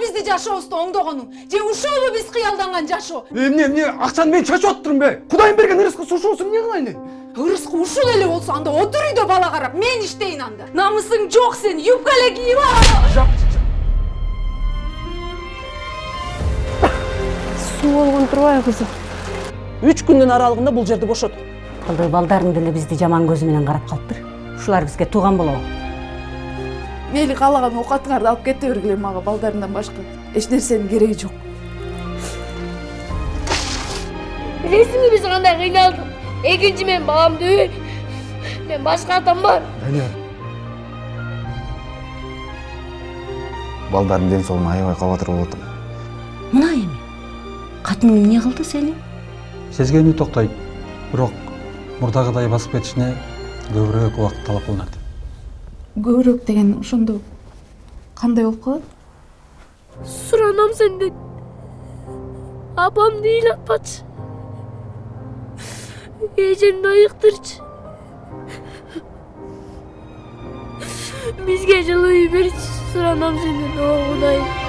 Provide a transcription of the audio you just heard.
бизди жашообузду оңдогонуң? Же ушулбу биз кыялданган жашоо? Эмне акчаны мен чачып атырмын бе? Кудайым берген ырыскы сушуусун эмне кылайын? Ырыскы ушул эле болсо анда отур үйдө бала карап, мен иштейин анда. Намысың жок сен, юбка эле кийип ал. Суу болгон турбайбы кызым? 3 күндүн аралыгында бул жерди бошот. Кылдык балдарың деле бизди жаман көзү менен карап калыптыр. Ушулар бизге тууган болобу? Мейли каалаган оокатыңарды алып кете бергиле, мага балдарымдан башка эч нерсенин кереги жок. Билесиңби биз кандай кыйналдык? Экинчи мен баламды үй. Мен башка атам бар. Балдардын ден соолугуна аябай кабатыр болуп атам. Мына эми. Катының эмне кылды сени? Сезгени токтойт. Бирок мурдагыдай басып кетишине көбүрөөк убакыт талап кылынат. Көбүрөөк деген ошондо кандай болуп калат? Суранам сенден. Апамды ыйлатпачы. Эжемди айыктырчы. Бизге жылуу үй берчи. Суранам сенден, о Кудайым.